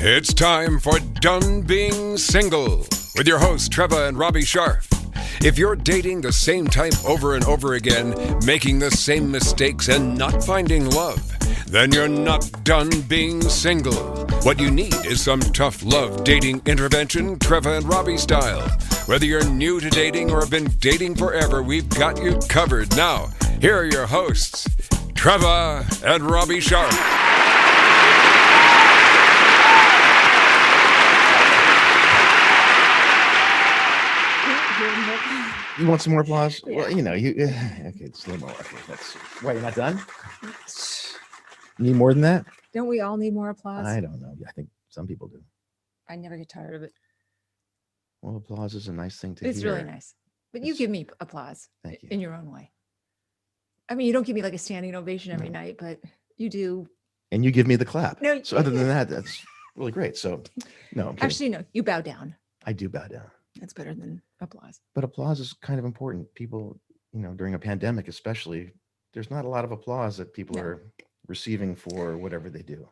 It's time for Done Being Single with your hosts, Trevor and Robbie Sharf. If you're dating the same type over and over again, making the same mistakes and not finding love, then you're not done being single. What you need is some tough love dating intervention, Trevor and Robbie style. Whether you're new to dating or have been dating forever, we've got you covered. Now, here are your hosts, Trevor and Robbie Sharf. You want some more applause? Yeah. Well, okay, it's a little more. Okay, that's why you're not done. Need more than that? Don't we all need more applause? I don't know. I think some people do. I never get tired of it. Well, applause is a nice thing to hear. It's really nice. But you give me applause Thank you. In your own way. I mean, you don't give me like a standing ovation every night, but you do. And you give me the clap. No. So other than that, that's really great. So, no. Actually, no. You bow down. I do bow down. That's better than applause. But applause is kind of important. People, during a pandemic especially, there's not a lot of applause that people are receiving for whatever they do.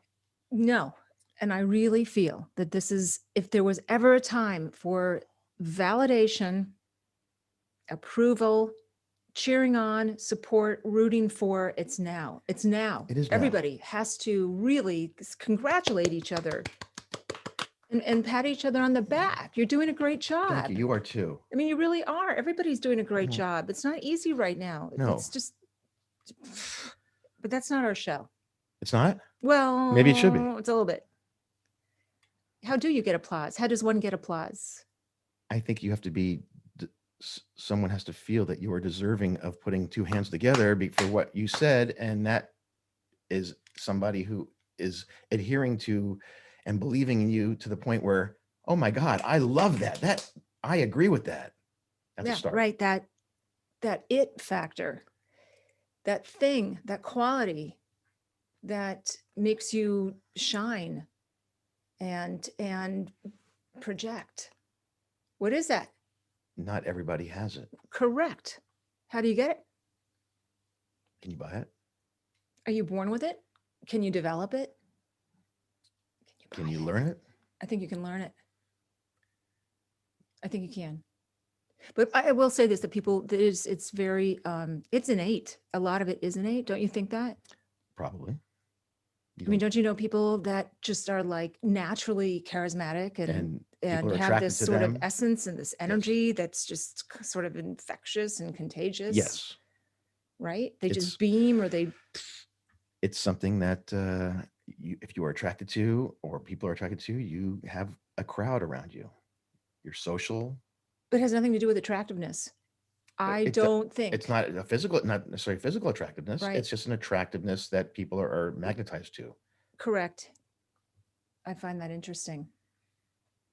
No. And I really feel that this is, if there was ever a time for validation, approval, cheering on, support, rooting for, it's now. It's now. It is now. Everybody has to really congratulate each other. And pat each other on the back. You're doing a great job. Thank you. You are too. I mean, you really are. Everybody's doing a great job. It's not easy right now. No. It's just, but that's not our show. It's not? Well, maybe it should be. It's a little bit. How do you get applause? How does one get applause? I think you have to be, someone has to feel that you are deserving of putting two hands together for what you said. And that is somebody who is adhering to and believing in you to the point where, oh my God, I love that. I agree with that. That's a start. Right. That it factor, that thing, that quality that makes you shine and project. What is that? Not everybody has it. Correct. How do you get it? Can you buy it? Are you born with it? Can you develop it? Can you learn it? I think you can learn it. I think you can. But I will say this, that people, it's very, it's innate. A lot of it is innate. Don't you think that? Probably. I mean, don't you know people that just are like naturally charismatic and have this sort of essence and this energy that's just sort of infectious and contagious? Yes. Right? They just beam or they... It's something that if you are attracted to or people are attracted to, you have a crowd around you. You're social. But it has nothing to do with attractiveness. I don't think. It's not not necessarily physical attractiveness. Right. It's just an attractiveness that people are magnetized to. Correct. I find that interesting.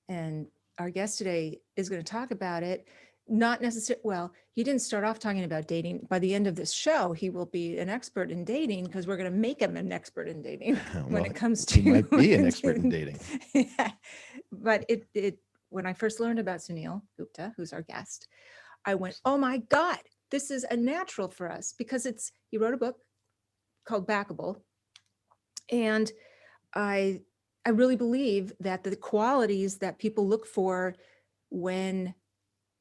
And our guest today is going to talk about it. Not necessarily, well, he didn't start off talking about dating. By the end of this show, he will be an expert in dating because we're going to make him an expert in dating when it comes to. He might be an expert in dating. Yeah. But when I first learned about Suneel Gupta, who's our guest, I went, oh my God, this is a natural for us because he wrote a book called Backable. And I really believe that the qualities that people look for when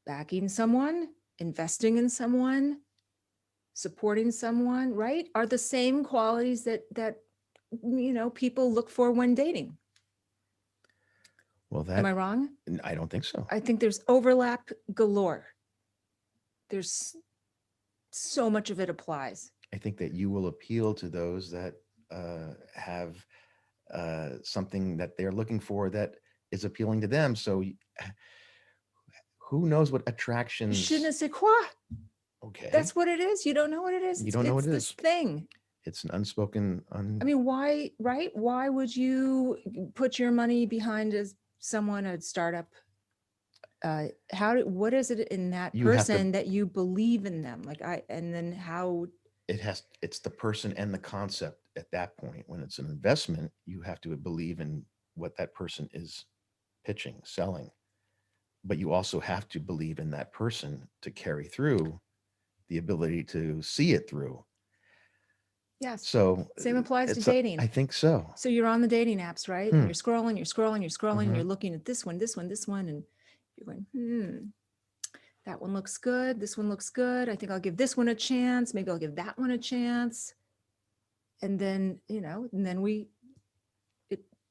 backing someone, investing in someone, supporting someone, right, are the same qualities that people look for when dating. Well, am I wrong? I don't think so. I think there's overlap galore. There's so much of it applies. I think that you will appeal to those that have something that they're looking for that is appealing to them. So who knows what attractions? Je ne sais quoi. Okay. That's what it is. You don't know what it is. You don't know what it is. It's this thing. It's an unspoken. I mean, why, right? Why would you put your money behind a startup? What is it in that person that you believe in them? It's the person and the concept at that point. When it's an investment, you have to believe in what that person is pitching, selling. But you also have to believe in that person to carry through the ability to see it through. Yes. So Same applies to it's dating. I think so. So you're on the dating apps, right? And Hmm. you're scrolling, you're scrolling, you're scrolling, Mhm. you're looking at this one, this one, this one, and you're going, that one looks good. This one looks good. I think I'll give this one a chance. Maybe I'll give that one a chance. And then, and then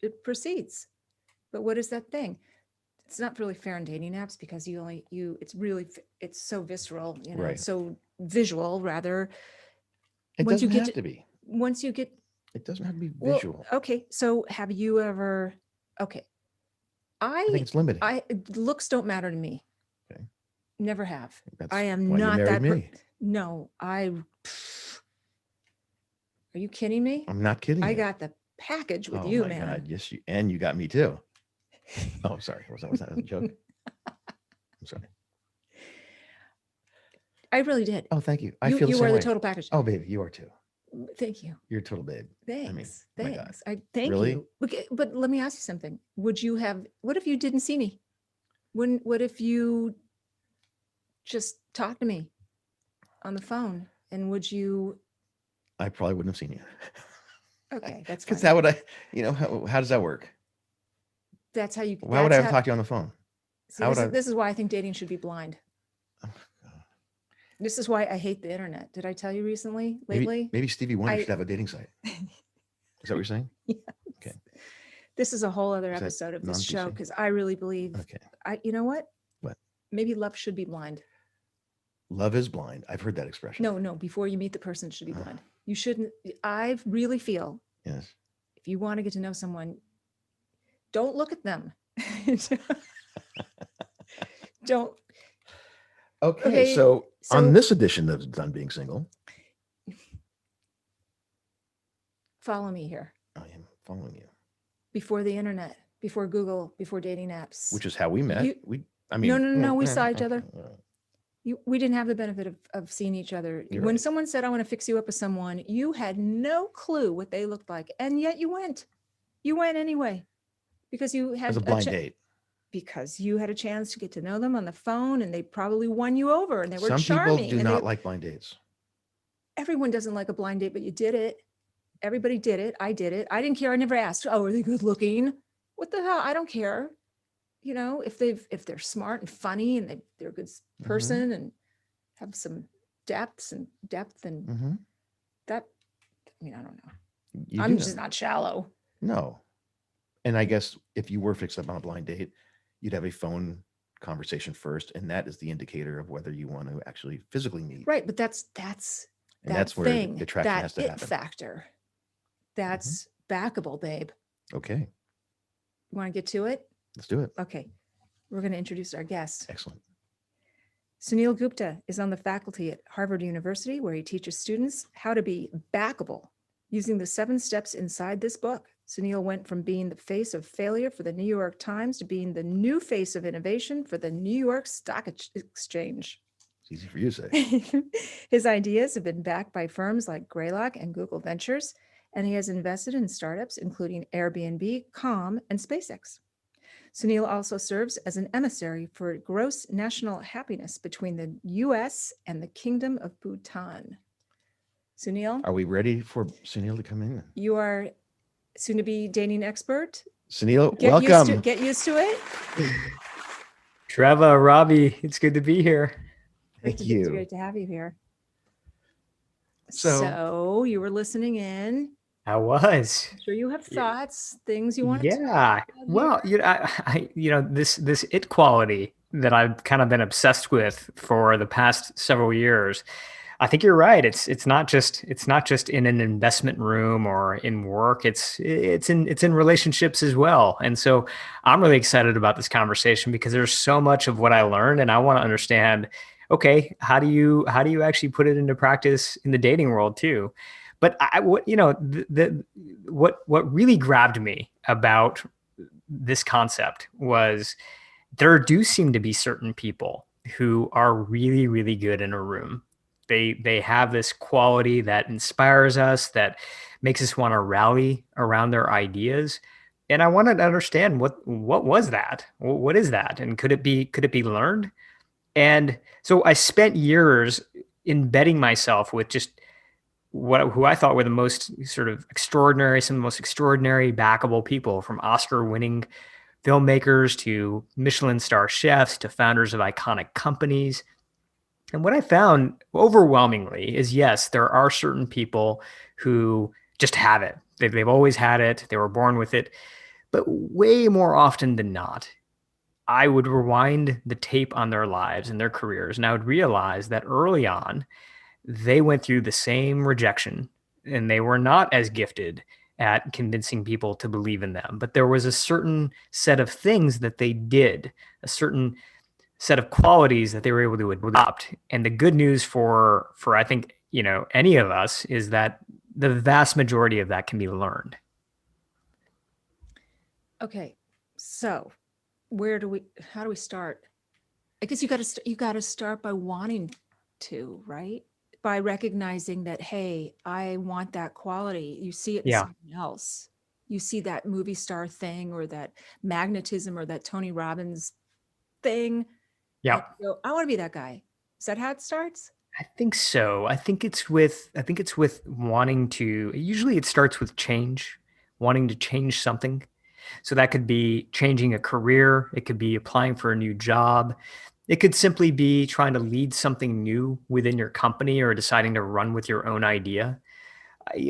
it proceeds. But what is that thing? It's not really fair on dating apps because it's so visceral, Right. so visual rather. It Once you doesn't get have to be. once you get, It doesn't have to be well, visual. okay. So have you ever, okay. I think it's limiting. Looks don't matter to me. Okay. Never have. That's I am why you not married that. me. No, are you kidding me? I'm not kidding I you. got the package with Oh you, my man. God. Yes, you got me too. Oh, sorry. Was that a joke? I'm sorry. I really did. Oh, thank you. I You feel the same are way. the total package. Oh, baby, you are too. Thank you. You're a total babe. Thanks. my God. Thanks. I thank Really? you. Okay, but let me ask you something. What if you didn't see me? What if you just talked to me on the phone? And would you? I probably wouldn't have seen you. Okay, that's Because fine. how would I, how does that work? That's how you. Why would I ever talk to you on the phone? See, How would I? this is why I think dating should be blind. Oh, This is why I hate the internet. Did I tell you recently, lately? Maybe Stevie Wonder should have a dating site. Is that what you're saying? Yes. Okay. This is a whole other Is that episode of this show non-PC? because I really believe. Okay. You know what? What? Maybe love should be blind. Love is blind. I've heard that expression. No. Before you meet the person, it should be blind. You shouldn't. I really feel. Yes. If you want to get to know someone, don't look at them. Don't. Okay, so on this edition of Done Being Single, follow me here. I am following you. Before the internet, before Google, before dating apps. Which is how we met. No. We saw each other. We didn't have the benefit of seeing each other. You're When right. someone said, I want to fix you up with someone, you had no clue what they looked like. And yet you went. You went anyway. Because you had As a blind date. Because you had a chance to get to know them on the phone and they probably won you over and they were Some charming. people do not like blind dates. Everyone doesn't like a blind date, but you did it. Everybody did it. I did it. I didn't care. I never asked, oh, are they good looking? What the hell? I don't care. If they're smart and funny and they're a good person and have some depth and that, I don't know. I'm just not shallow. No. And I guess if you were fixed up on a blind date, you'd have a phone conversation first. And that is the indicator of whether you want to actually physically meet. Right. But that's where the attraction has to happen. Factor. That's backable, babe. Okay. You want to get to it? Let's do it. Okay. We're going to introduce our guest. Excellent. Suneel Gupta is on the faculty at Harvard University, where he teaches students how to be backable using the 7 steps inside this book. Suneel went from being the face of failure for the New York Times to being the new face of innovation for the New York Stock Exchange. It's easy for you to say. His ideas have been backed by firms like Greylock and Google Ventures, and he has invested in startups including Airbnb, Calm, and SpaceX. Suneel also serves as an emissary for gross national happiness between the U.S. and the Kingdom of Bhutan. Suneel? Are we ready for Suneel to come in? You are soon-to-be dating expert. Suneel, welcome. Get used to it. Trevor, Robbie, it's good to be here. Thank you. It's great to have you here. So So you were listening in. I was. I'm sure you have thoughts, things you want to Yeah. Well, this it quality that I've kind of been obsessed with for the past several years. I think you're right. It's not just in an investment room or in work. It's in relationships as well. And so I'm really excited about this conversation because there's so much of what I learned, and I want to understand. Okay, how do you actually put it into practice in the dating world too? But what really grabbed me about this concept was there do seem to be certain people who are really, really good in a room. They have this quality that inspires us, that makes us want to rally around their ideas. And I wanted to understand what was that? What is that? And could it be learned? And so I spent years embedding myself with just who I thought were the most sort of extraordinary, some of the most extraordinary backable people, from Oscar-winning filmmakers to Michelin star chefs to founders of iconic companies. And what I found overwhelmingly is, yes, there are certain people who just have it. They've always had it. They were born with it. But way more often than not, I would rewind the tape on their lives and their careers, and I would realize that early on, they went through the same rejection, and they were not as gifted at convincing people to believe in them. But there was a certain set of things that they did, a certain set of qualities that they were able to adopt. And the good news for I think, any of us, is that the vast majority of that can be learned. Okay, so how do we start? I guess you got to start by wanting to, right? By recognizing that, hey, I want that quality. You see it in Yeah. someone else. You see that movie star thing, or that magnetism, or that Tony Robbins thing. Yeah. And you go, I want to be that guy. Is that how it starts? I think so. I think it's with wanting to, usually it starts with change, wanting to change something. So that could be changing a career. It could be applying for a new job. It could simply be trying to lead something new within your company, or deciding to run with your own idea.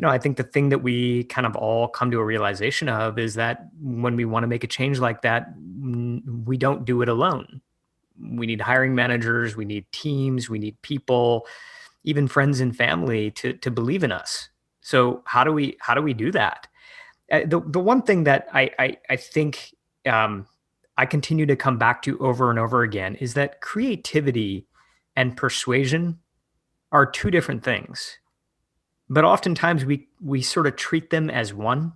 I think the thing that we kind of all come to a realization of is that when we want to make a change like that, we don't do it alone. We need hiring managers, we need teams, we need people, even friends and family to believe in us. So how do we do that? The one thing that I think I continue to come back to over and over again is that creativity and persuasion are two different things, but oftentimes we sort of treat them as one.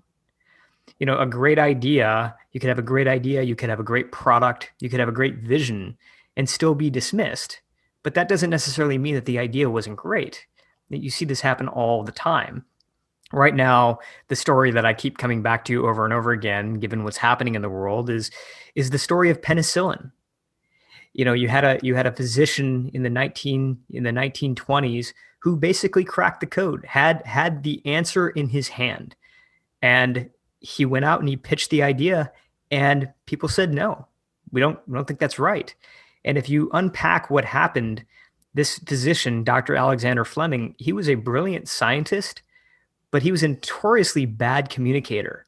A great idea, you could have a great idea, you could have a great product, you could have a great vision and still be dismissed. But that doesn't necessarily mean that the idea wasn't great. You see this happen all the time. Right now, the story that I keep coming back to over and over again, given what's happening in the world, is the story of penicillin. You had a physician in the 1920s who basically cracked the code, had the answer in his hand, and he went out and he pitched the idea, and people said, no, we don't think that's right. And if you unpack what happened, this physician, Dr. Alexander Fleming, he was a brilliant scientist, but he was a notoriously bad communicator.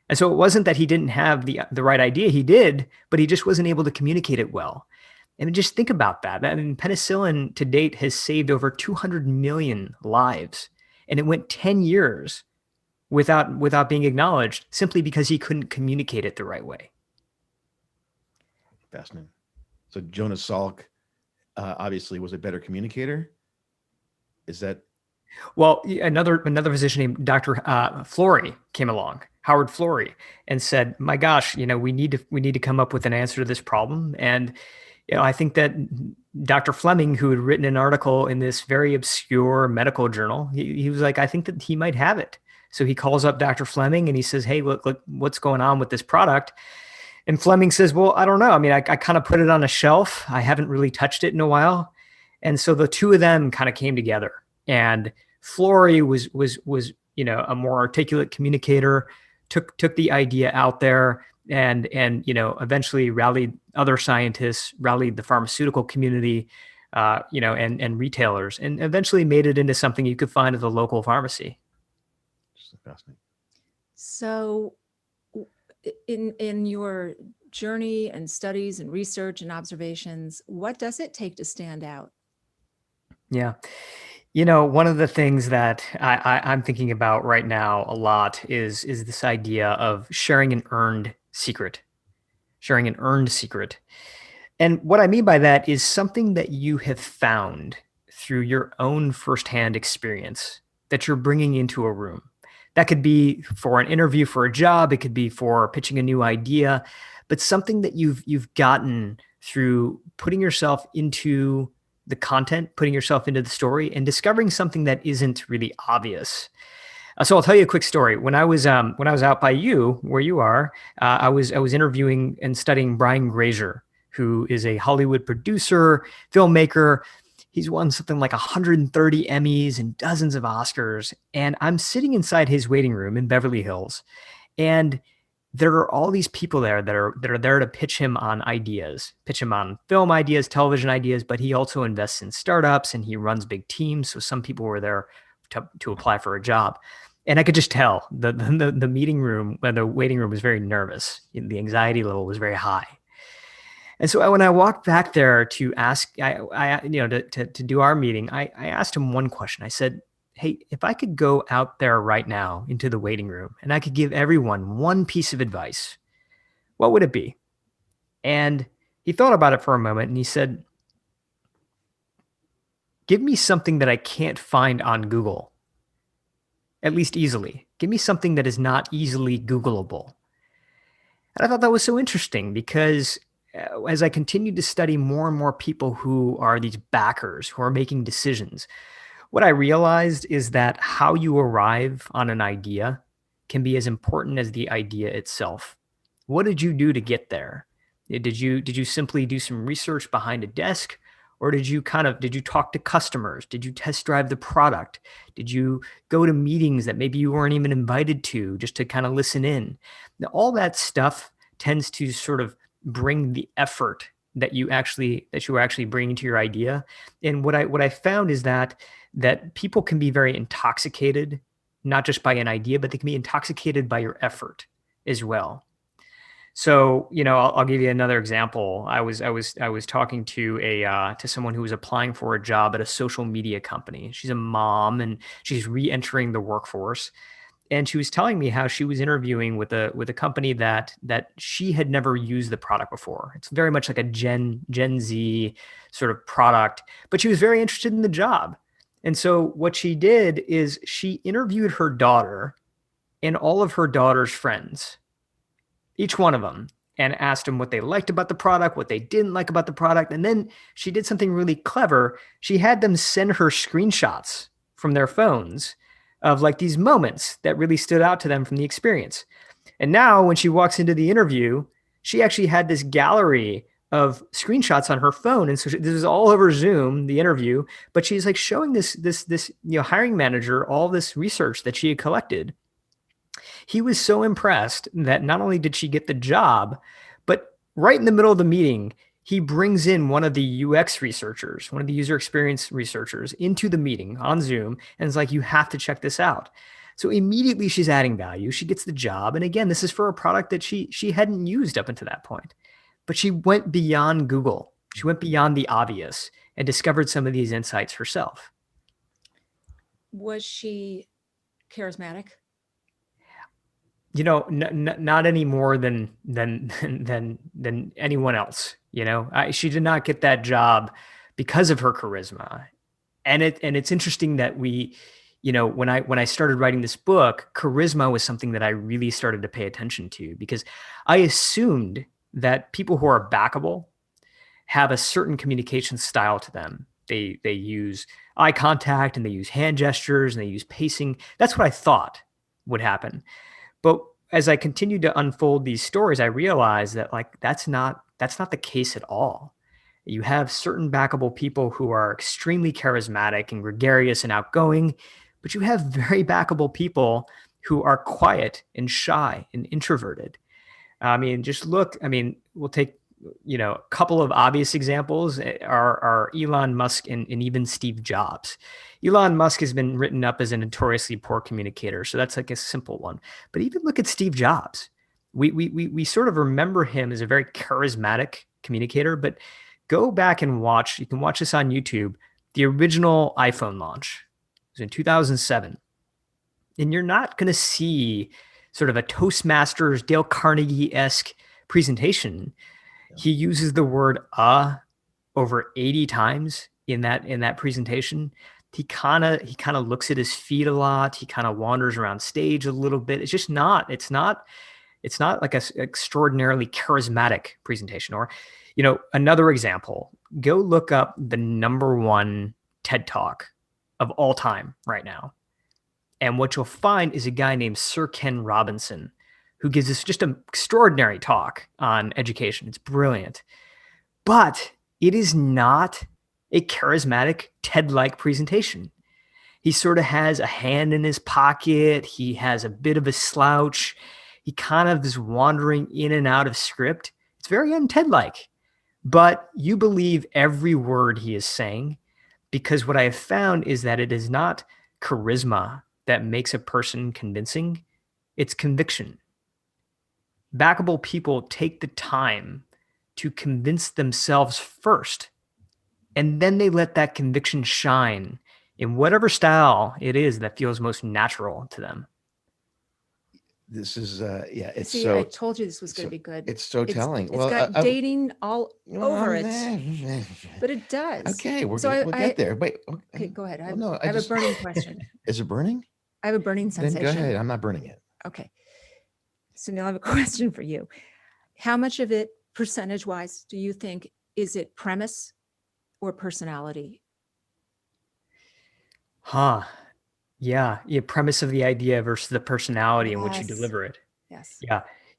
And so it wasn't that he didn't have the right idea. He did, but he just wasn't able to communicate it well. And just think about that. I mean, penicillin to date has saved over 200 million lives. And it went 10 years without being acknowledged, simply because he couldn't communicate it the right way. Fascinating. So Jonas Salk obviously was a better communicator. Is that? Well, another physician named Dr. Florey came along, Howard Florey, and said, "My gosh, we need to come up with an answer to this problem." And I think that Dr. Fleming, who had written an article in this very obscure medical journal, he was like, "I think that he might have it." So he calls up Dr. Fleming and he says, "Hey, look, what's going on with this product?" And Fleming says, "Well, I don't know. I mean, I kind of put it on a shelf. I haven't really touched it in a while." And so the two of them kind of came together. And Florey was a more articulate communicator, took the idea out there, and eventually rallied other scientists, rallied the pharmaceutical community, and retailers, and eventually made it into something you could find at the local pharmacy. Fascinating. So in your journey and studies and research and observations, what does it take to stand out? Yeah. One of the things that I'm thinking about right now a lot is this idea of sharing an earned secret. Sharing an earned secret. And what I mean by that is something that you have found through your own firsthand experience that you're bringing into a room. That could be for an interview for a job. It could be for pitching a new idea, but something that you've gotten through putting yourself into the content, putting yourself into the story, and discovering something that isn't really obvious. So I'll tell you a quick story. When I was out by you, where you are, I was interviewing and studying Brian Grazer, who is a Hollywood producer, filmmaker. He's won something like 130 Emmys and dozens of Oscars. And I'm sitting inside his waiting room in Beverly Hills, and there are all these people there that are there to pitch him on ideas, pitch him on film ideas, television ideas, but he also invests in startups and he runs big teams. So some people were there to apply for a job. And I could just tell the meeting room, the waiting room was very nervous. The anxiety level was very high. And so when I walked back there to ask, to do our meeting, I asked him one question. I said, hey, if I could go out there right now into the waiting room and I could give everyone one piece of advice, what would it be? And he thought about it for a moment and he said, give me something that I can't find on Google, at least easily. Give me something that is not easily Googleable. And I thought that was so interesting because as I continued to study more and more people who are these backers, who are making decisions, what I realized is that how you arrive on an idea can be as important as the idea itself. What did you do to get there? Did you simply do some research behind a desk? Or did you talk to customers? Did you test drive the product? Did you go to meetings that maybe you weren't even invited to just to kind of listen in? Now, all that stuff tends to sort of bring the effort that you were actually bringing to your idea. And what I found is that people can be very intoxicated, not just by an idea, but they can be intoxicated by your effort as well. So, I'll give you another example. I was talking to someone who was applying for a job at a social media company. She's a mom and she's re-entering the workforce. And she was telling me how she was interviewing with a company that she had never used the product before. It's very much like a Gen Z sort of product, but she was very interested in the job. And so what she did is she interviewed her daughter and all of her daughter's friends, each one of them, and asked them what they liked about the product, what they didn't like about the product. And then she did something really clever. She had them send her screenshots from their phones of like these moments that really stood out to them from the experience. And now when she walks into the interview, she actually had this gallery of screenshots on her phone. And so this is all over Zoom, the interview, but she's like showing this hiring manager all this research that she had collected. He was so impressed that not only did she get the job, but right in the middle of the meeting, he brings in one of the UX researchers, one of the user experience researchers into the meeting on Zoom and is like, you have to check this out. So immediately she's adding value. She gets the job. And again, this is for a product that she hadn't used up until that point. But she went beyond Google. She went beyond the obvious and discovered some of these insights herself. Was she charismatic? Not any more than anyone else. She did not get that job because of her charisma. And it's interesting that when I started writing this book, charisma was something that I really started to pay attention to because I assumed that people who are backable have a certain communication style to them. They use eye contact and they use hand gestures and they use pacing. That's what I thought would happen. But as I continued to unfold these stories, I realized that that's not the case at all. You have certain backable people who are extremely charismatic and gregarious and outgoing, but you have very backable people who are quiet and shy and introverted. We'll take a couple of obvious examples are Elon Musk and even Steve Jobs. Elon Musk has been written up as a notoriously poor communicator, so that's like a simple one. But even look at Steve Jobs. We sort of remember him as a very charismatic communicator, but go back and watch. You can watch this on YouTube. The original iPhone launch was in 2007, and you're not going to see sort of a Toastmasters, Dale Carnegie-esque presentation. He uses the word over 80 times in that presentation. He kind of looks at his feet a lot. He kind of wanders around stage a little bit. It's not like an extraordinarily charismatic presentation. Or, another example, go look up the #1 TED Talk of all time right now. And what you'll find is a guy named Sir Ken Robinson, who gives us just an extraordinary talk on education. It's brilliant. But it is not a charismatic TED-like presentation. He sort of has a hand in his pocket. He has a bit of a slouch. He kind of is wandering in and out of script. It's very un-TED-like, but you believe every word he is saying, because what I have found is that it is not charisma that makes a person convincing. It's conviction. Backable people take the time to convince themselves first, and then they let that conviction shine in whatever style it is that feels most natural to them. This is yeah, it's See, so I told you this was going to be good. it's so telling. It's got dating all over it, but it does. Okay, we'll So get there. Wait, Okay, go ahead. I no, have a burning question. Is it burning? I have a burning Then sensation. go ahead. I'm not burning it. Okay. So now I have a question for you. How much of it, percentage-wise, do you think, is it premise or personality? Yeah. Premise of the idea versus the personality in which you Yes. deliver it. Yes.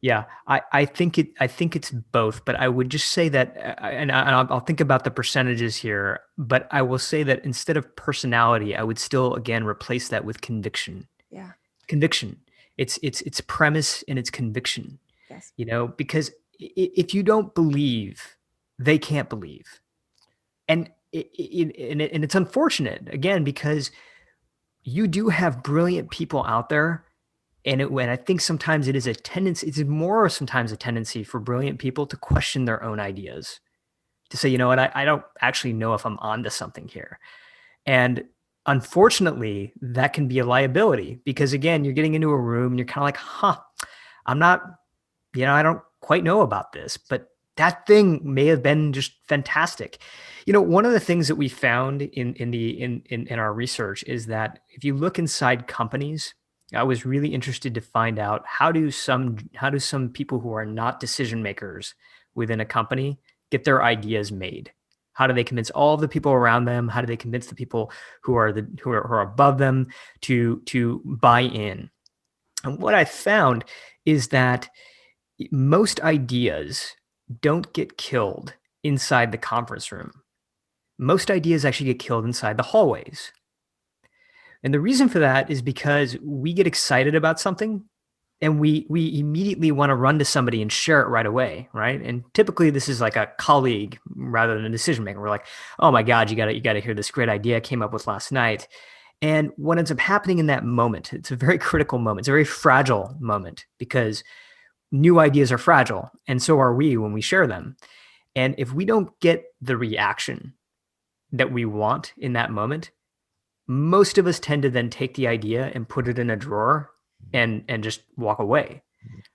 Yeah. I think it's both, but I would just say that, and I'll think about the percentages here, but I will say that instead of personality, I would still again replace that with conviction. Yeah. Conviction. It's premise and it's conviction. Yes. Because if you don't believe, they can't believe, and it's unfortunate again because you do have brilliant people out there. And I think sometimes it is a tendency, it's more sometimes a tendency for brilliant people to question their own ideas, to say, you know what, I don't actually know if I'm onto something here. And unfortunately, that can be a liability because again, you're getting into a room and you're kind of like, I'm not, I don't quite know about this, but that thing may have been just fantastic. One of the things that we found in our research is that if you look inside companies, I was really interested to find out how do some people who are not decision makers within a company get their ideas made? How do they convince all of the people around them? How do they convince the people who are above them to buy in? And what I found is that most ideas don't get killed inside the conference room. Most ideas actually get killed inside the hallways. And the reason for that is because we get excited about something and we immediately want to run to somebody and share it right away, right? And typically this is like a colleague rather than a decision maker. We're like, oh my God, you gotta hear this great idea I came up with last night. And what ends up happening in that moment, it's a very critical moment. It's a very fragile moment because new ideas are fragile. And so are we when we share them. And if we don't get the reaction that we want in that moment, most of us tend to then take the idea and put it in a drawer and just walk away,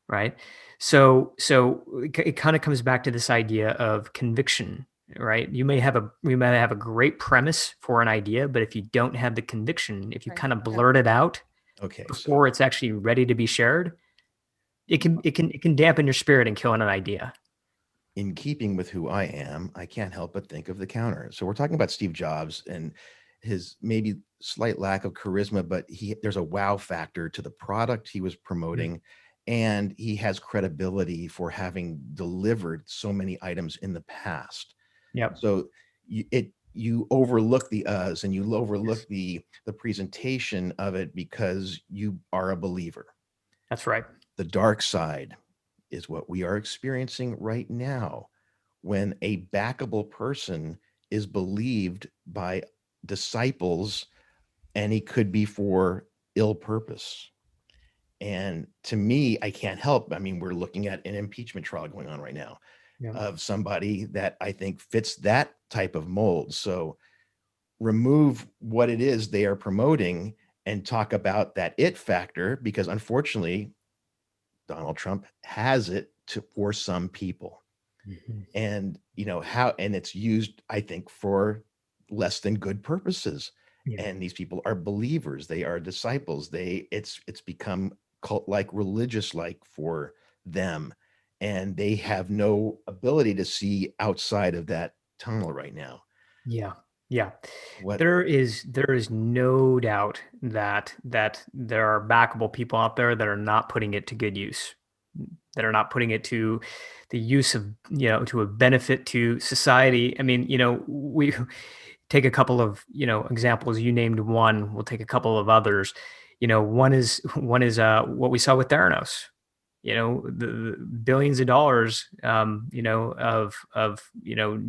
right? So it kind of comes back to this idea of conviction, right? You may have a great premise for an idea, but if you don't have the conviction, if you kind of blurt it out before it's actually ready to be shared, it can dampen your spirit and kill an idea. In keeping with who I am, I can't help but think of the counter. So we're talking about Steve Jobs and his maybe slight lack of charisma, but there's a wow factor to the product he was promoting, and he has credibility for having delivered so many items in the past. Yep. So you overlook the uhs and you overlook the presentation of it because you are a believer. That's right. The dark side is what we are experiencing right now when a backable person is believed by disciples, and he could be for ill purpose. And to me, I can't help. I mean, we're looking at an impeachment trial going on right now of somebody that I think fits that type of mold. So remove what it is they are promoting and talk about that it factor, because unfortunately, Donald Trump has it for some people. And and it's used, I think, for less than good purposes. And these people are believers, they are disciples, it's become cult-like, religious-like for them, and they have no ability to see outside of that tunnel right now. There is no doubt that there are backable people out there that are not putting it to good use. that are not putting it to the use of, to a benefit to society. I mean, we take a couple of, examples. You named one. We'll take a couple of others. One is what we saw with Theranos. The billions of dollars, of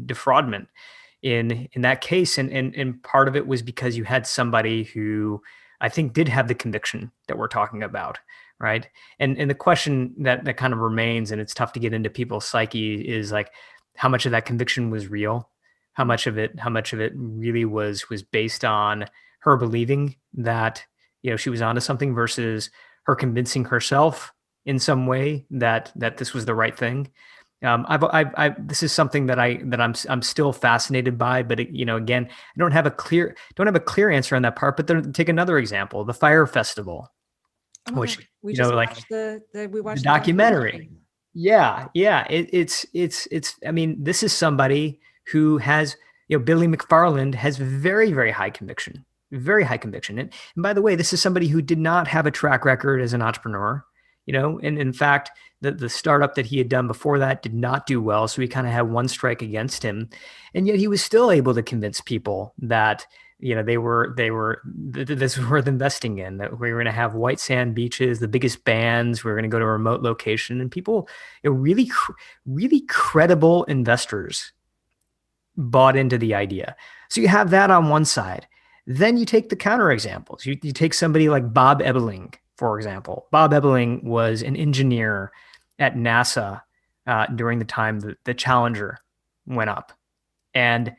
defraudment in that case, and part of it was because you had somebody who I think did have the conviction that we're talking about, right? And the question that kind of remains, and it's tough to get into people's psyche, is like, how much of that conviction was real? How much of it really was based on her believing that she was onto something versus her convincing herself in some way that this was the right thing. This is something that I'm still fascinated by, but again, I don't have a clear answer on that part. But then take another example, the Fire Festival, Oh my which God. We just like watched we watched the documentary. Yeah. It's. I mean, this is somebody who has, Billy McFarland has very, very high conviction, And by the way, this is somebody who did not have a track record as an entrepreneur, and in fact, the startup that he had done before that did not do well. So he kind of had one strike against him, and yet he was still able to convince people that, this was worth investing in, that we were going to have white sand beaches, the biggest bands, we were going to go to a remote location, and people, really credible investors bought into the idea. So you have that on one side. Then you take the counter examples. You take somebody like Bob Ebeling, for example. Bob Ebeling was an engineer at NASA during the time that the Challenger went up. And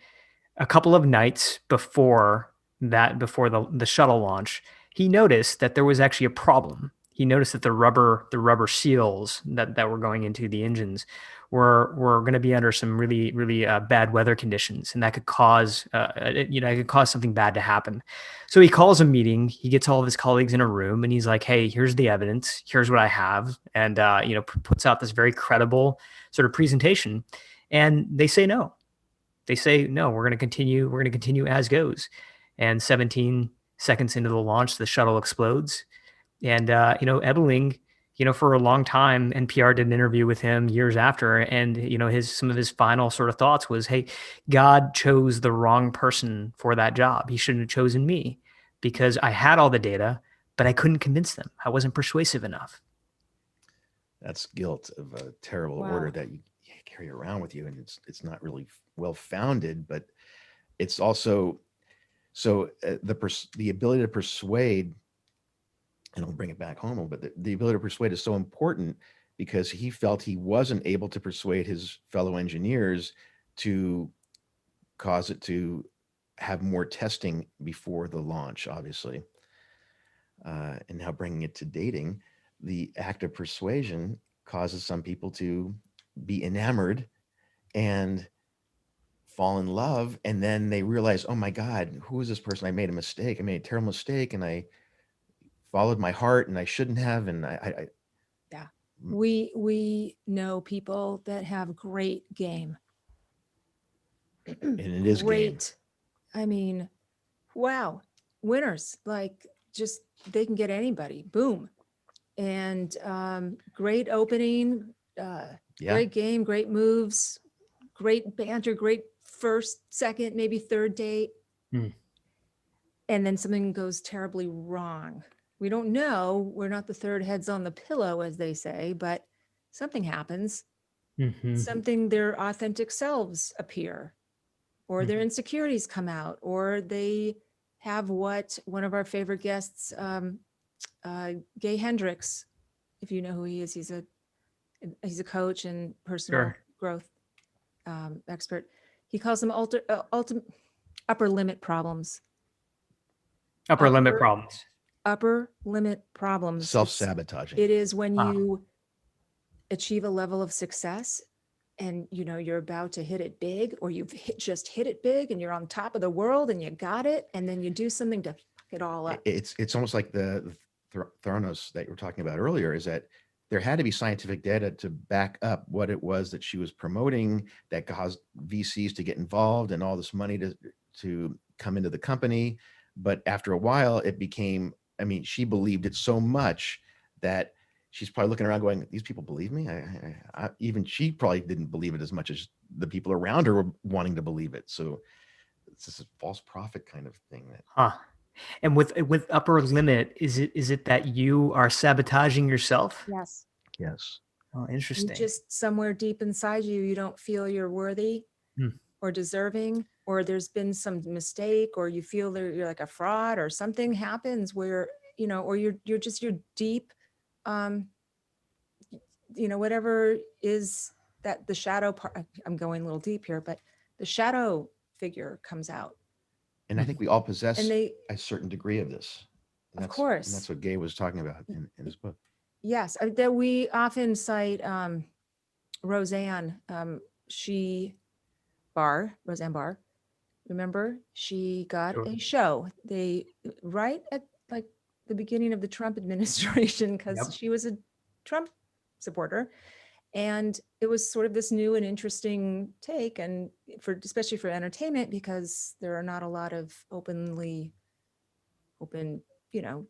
a couple of nights before the shuttle launch, he noticed that there was actually a problem. He noticed that the rubber seals that were going into the engines were going to be under some really, really bad weather conditions, and that could cause something bad to happen. So he calls a meeting. He gets all of his colleagues in a room, and he's like, "Hey, here's the evidence. Here's what I have," and puts out this very credible sort of presentation. And they say no. They say no. We're going to continue. We're going to continue as goes. And 17 seconds into the launch, the shuttle explodes. And Ebeling, for a long time, NPR did an interview with him years after, and some of his final sort of thoughts was, "Hey, God chose the wrong person for that job. He shouldn't have chosen me because I had all the data, but I couldn't convince them. I wasn't persuasive enough." That's guilt of a terrible Wow. order that you carry around with you, and it's not really well founded, but it's also the ability to persuade. And I'll bring it back home, but the ability to persuade is so important because he felt he wasn't able to persuade his fellow engineers to cause it to have more testing before the launch, obviously. And now bringing it to dating, the act of persuasion causes some people to be enamored and fall in love. And then they realize, oh my God, who is this person? I made a mistake. I made a terrible mistake. And I followed my heart and I shouldn't have. And Yeah. We know people that have great game. And it is great. Game. I mean, wow. Winners, like just, they can get anybody. Boom. And great opening, great game, great moves, great banter, great first, second, maybe third date. And then something goes terribly wrong. We don't know. We're not the third heads on the pillow, as they say, but something happens. Something, their authentic selves appear, or their insecurities come out, or they have what one of our favorite guests, Gay Hendricks, if you know who he is, he's a coach and personal growth expert. He calls them upper limit problems. Upper limit problems. Upper limit problems. Self-sabotaging. It is when you achieve a level of success and you're about to hit it big, or you've just hit it big and you're on top of the world and you got it, and then you do something to fuck it all up. It's almost like the Theranos that you were talking about earlier, is that there had to be scientific data to back up what it was that she was promoting that caused VCs to get involved and all this money to come into the company. But after a while, it became, she believed it so much that she's probably looking around going, these people believe me. Even she probably didn't believe it as much as the people around her were wanting to believe it. So it's this false prophet kind of thing. And with upper limit, is it that you are sabotaging yourself? Yes. Yes. Oh, You interesting. just somewhere deep inside you, you don't feel you're worthy or deserving, or there's been some mistake, or you feel that you're like a fraud, or something happens where, or you're deep, whatever is that the shadow part. I'm going a little deep here, but the shadow figure comes out. And I think we all possess And they, a certain degree of this. And of course. And that's what Gay was talking about in his book. Yes, that we often cite Roseanne. Roseanne Barr. Remember, she got a show. They right at like the beginning of the Trump administration, because she was a Trump supporter, and it was sort of this new and interesting take, and especially for entertainment, because there are not a lot of open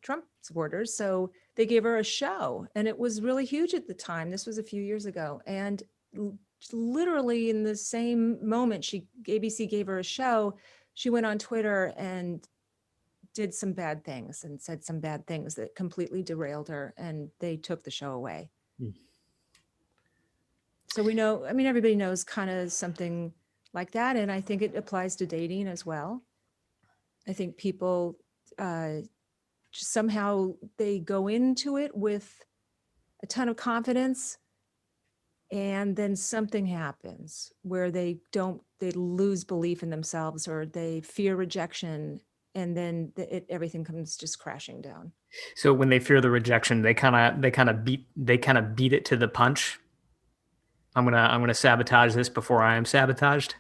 Trump supporters. So they gave her a show, and it was really huge at the time. This was a few years ago. And literally in the same moment ABC gave her a show, she went on Twitter and did some bad things and said some bad things that completely derailed her, and they took the show away. So we know, everybody knows kind of something like that. And I think it applies to dating as well. I think people, somehow they go into it with a ton of confidence, and then something happens where they lose belief in themselves, or they fear rejection, and then everything comes just crashing down. So when they fear the rejection, they kind of beat it to the punch. I'm gonna sabotage this before I am sabotaged.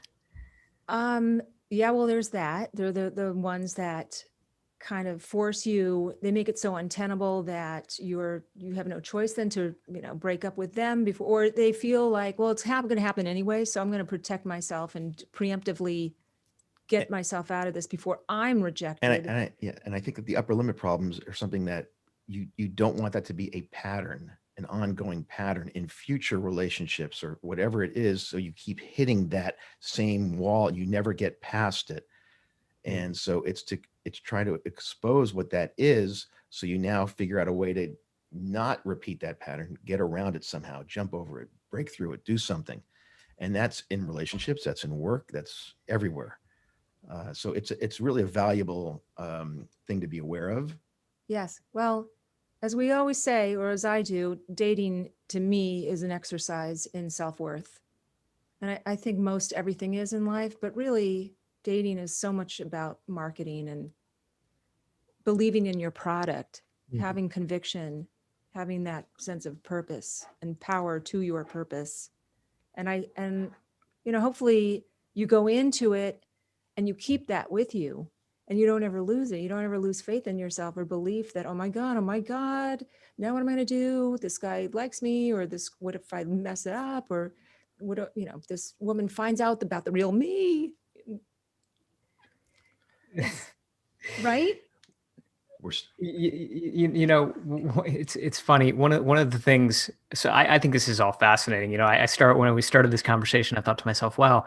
Yeah, well, there's that. They're the ones that kind of force you. They make it so untenable that you have no choice then to break up with them before, or they feel like, well, it's going to happen anyway, so I'm going to protect myself and preemptively get myself out of this before I'm rejected. And I think that the upper limit problems are something that you don't want that to be a pattern, an ongoing pattern in future relationships or whatever it is. So you keep hitting that same wall, you never get past it. And so it's try to expose what that is. So you now figure out a way to not repeat that pattern, get around it somehow, jump over it, break through it, do something. And that's in relationships, that's in work, that's everywhere. So it's really a valuable thing to be aware of. Yes. Well, as we always say, or as I do, dating to me is an exercise in self-worth. And I think most everything is in life, but really dating is so much about marketing and believing in your product, having conviction, having that sense of purpose and power to your purpose. And hopefully you go into it and you keep that with you, and you don't ever lose it. You don't ever lose faith in yourself or belief that, oh my God, now what am I going to do? This guy likes me, or what if I mess it up? Or what, if this woman finds out about the real me, right? It's funny. One of the things, so I think this is all fascinating. When we started this conversation, I thought to myself, wow,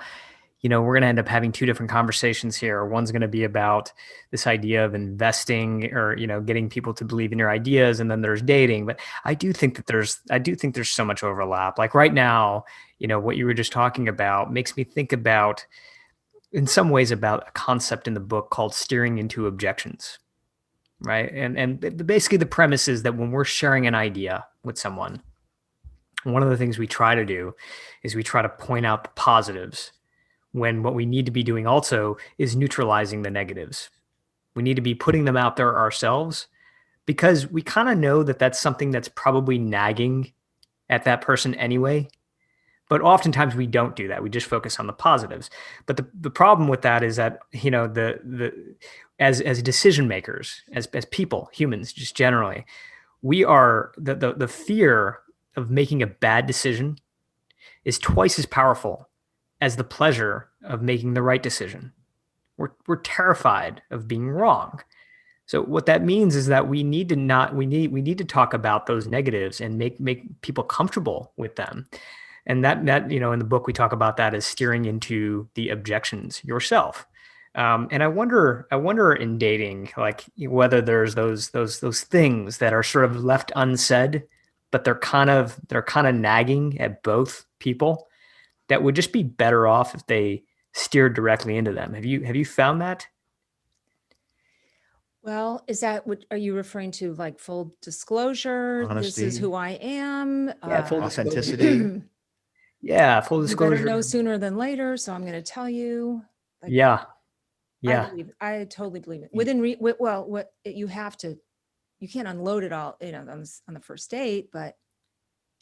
we're going to end up having two different conversations here. One's going to be about this idea of investing or, getting people to believe in your ideas. And then there's dating. But I do think there's so much overlap. Like right now, what you were just talking about makes me think about, in some ways, about a concept in the book called steering into objections. Right. And basically the premise is that when we're sharing an idea with someone, one of the things we try to do is we try to point out the positives, when what we need to be doing also is neutralizing the negatives. We need to be putting them out there ourselves, because we kind of know that that's something that's probably nagging at that person anyway. But oftentimes we don't do that. We just focus on the positives. But the problem with that is that, as decision makers, as people, humans, just generally, we are the fear of making a bad decision is twice as powerful as the pleasure of making the right decision. We're terrified of being wrong. So what that means is that we need to talk about those negatives and make people comfortable with them. And that in the book we talk about that as steering into the objections yourself. And I wonder in dating, like whether there's those things that are sort of left unsaid, but they're kind of nagging at both people that would just be better off if they steered directly into them. Have you found that? Well, is that what are you referring to? Like full disclosure? This is Honesty. who I am. Yeah, full Authenticity. Yeah, full You better disclosure. know sooner than later, so I'm going to tell you. Like, Yeah, yeah. I totally believe it. What you have to, you can't unload it all, on the first date, but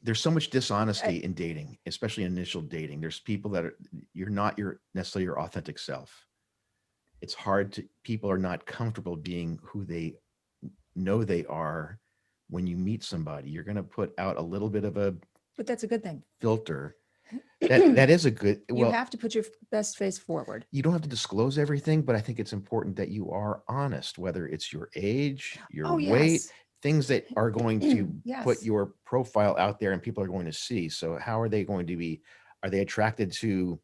There's so much dishonesty in dating, especially initial dating. There's people that you're not necessarily your authentic self. It's hard people are not comfortable being who they know they are. When you meet somebody, you're going to put out a little bit of but that's a good thing. filter. That is a good, You have to put your best face forward. you don't have to disclose everything, but I think it's important that you are honest, whether it's your age, your Oh, weight, yes. things that are going to put Yes. your profile out there and people are going to see. So how are they going to be, are they attracted to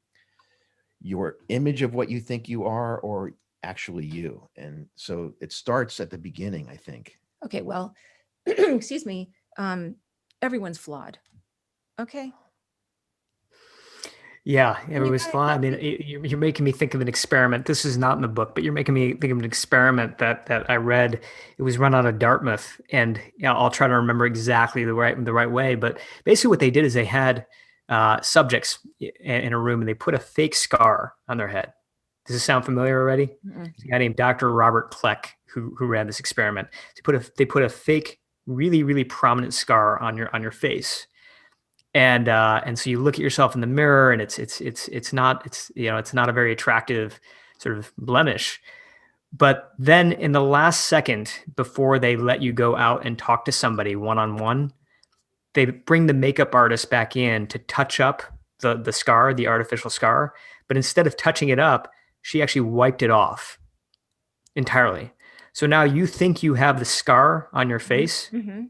your image of what you think you are or actually you? And so it starts at the beginning, I think. Okay, well, excuse me. Everyone's flawed. Okay. Yeah, it you was gotta fun. I have mean, you're making me think of an experiment. This is not in the book, but you're making me think of an experiment that I read. It was run out of Dartmouth, and I'll try to remember exactly the right way. But basically, what they did is they had subjects in a room, and they put a fake scar on their head. Does this sound familiar already? Mm-mm. There's a guy named Dr. Robert Kleck who ran this experiment. They put a fake, really, really prominent scar on your face. And so you look at yourself in the mirror, and it's not a very attractive sort of blemish. But then in the last second before they let you go out and talk to somebody one-on-one, they bring the makeup artist back in to touch up the scar, the artificial scar. But instead of touching it up, she actually wiped it off entirely. So now you think you have the scar on your face, Mm-hmm.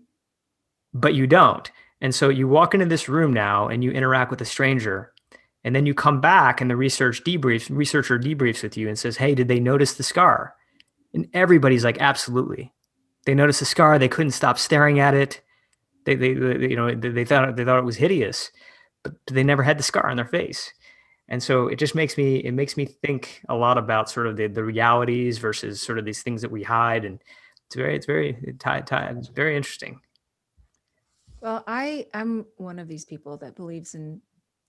but you don't. And so you walk into this room now and you interact with a stranger, and then you come back and the researcher debriefs with you and says, "Hey, did they notice the scar?" And everybody's like, "Absolutely. They noticed the scar. They couldn't stop staring at it. They thought it was hideous, but they never had the scar on their face." And so it just makes me think a lot about sort of the realities versus sort of these things that we hide, and it's very interesting. Well, I'm one of these people that believes in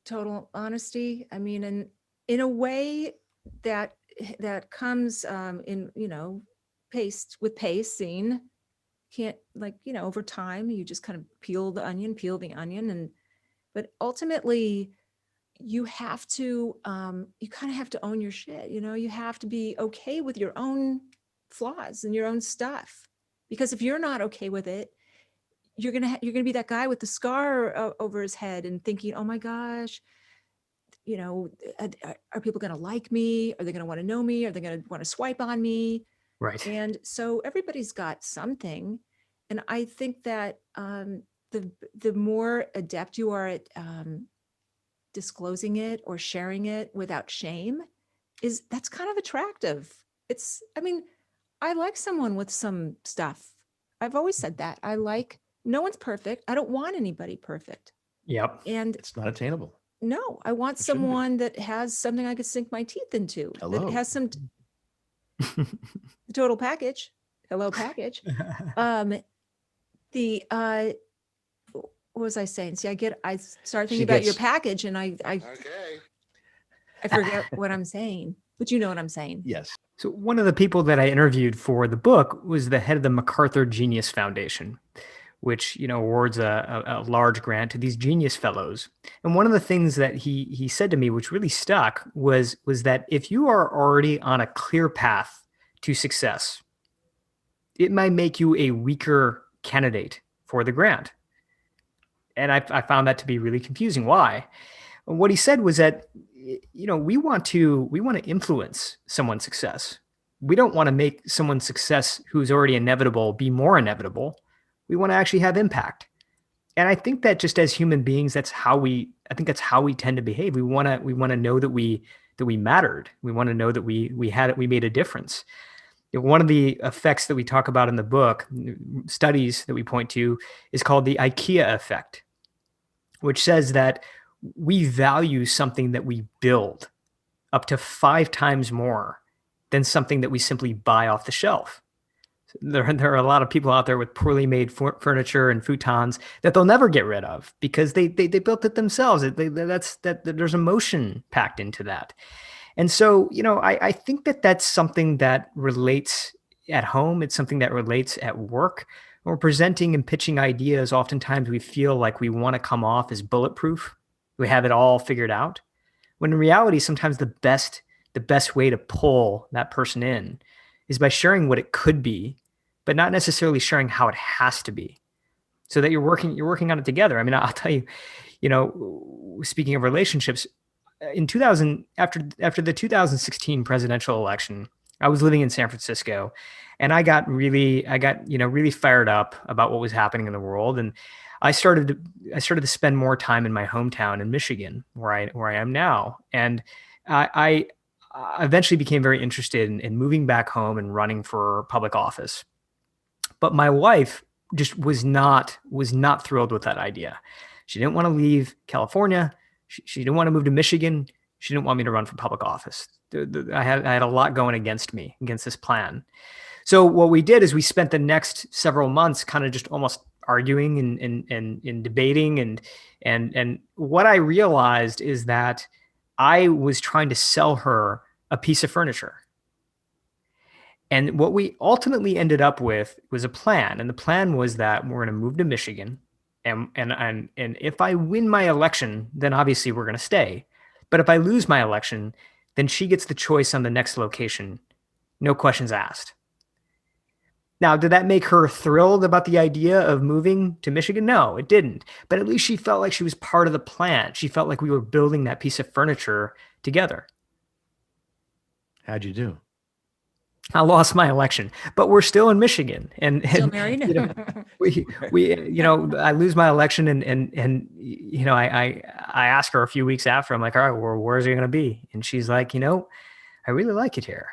total honesty. I mean, in a way that comes pacing. Can't over time you just kind of peel the onion, but ultimately you have to you kind of have to own your shit. You have to be okay with your own flaws and your own stuff, because if you're not okay with it, you're gonna be that guy with the scar over his head and thinking, oh my gosh, are people gonna like me? Are they gonna want to know me? Are they gonna want to swipe on me? Right. And so everybody's got something, and I think that the more adept you are at disclosing it or sharing it without shame, that's kind of attractive. I like someone with some stuff. I've always said that. No one's perfect. I don't want anybody perfect. Yep. And It's not attainable. no, I want It shouldn't be. someone that has something I could sink my teeth into. Hello. That has some the total package. Hello package. What was I saying? See, I start thinking about your package, and I forget what I'm saying, but you know what I'm saying. Yes. So one of the people that I interviewed for the book was the head of the MacArthur Genius Foundation, which awards a large grant to these genius fellows. And one of the things that he said to me, which really stuck, was that if you are already on a clear path to success, it might make you a weaker candidate for the grant. And I found that to be really confusing. Why? What he said was that we want to influence someone's success. we don't want to make someone's success who's already inevitable be more inevitable. We want to actually have impact. And I think that just as human beings, that's how we tend to behave. We want to know that we mattered. We want to know that we made a difference. One of the effects that we talk about in the book, studies that we point to, is called the IKEA effect, which says that we value something that we build up to 5 times more than something that we simply buy off the shelf. There are a lot of people out there with poorly made furniture and futons that they'll never get rid of because they built it themselves. There's emotion packed into that. And so, I think that that's something that relates at home. It's something that relates at work. When we're presenting and pitching ideas, oftentimes we feel like we want to come off as bulletproof. We have it all figured out. When in reality, sometimes the best way to pull that person in is by sharing what it could be, but not necessarily sharing how it has to be, so that you're working on it together. I mean, I'll tell you, speaking of relationships, in 2000, after the 2016 presidential election, I was living in San Francisco, and I got really fired up about what was happening in the world, and I started to spend more time in my hometown in Michigan, where I am now, and I eventually became very interested in moving back home and running for public office. But my wife just was not thrilled with that idea. She didn't want to leave California. She didn't want to move to Michigan. She didn't want me to run for public office. I had a lot going against me, against this plan. So what we did is we spent the next several months kind of just almost arguing and debating. And what I realized is that I was trying to sell her a piece of furniture. And what we ultimately ended up with was a plan. And the plan was that we're going to move to Michigan. And if I win my election, then obviously we're going to stay. But if I lose my election, then she gets the choice on the next location. No questions asked. Now, did that make her thrilled about the idea of moving to Michigan? No, it didn't. But at least she felt like she was part of the plan. She felt like we were building that piece of furniture together. How'd you do? I lost my election, but we're still in Michigan, and Still married? I lose my election, and I asked her a few weeks after. I'm like, all right, well, where's it going to be? And she's like, I really like it here.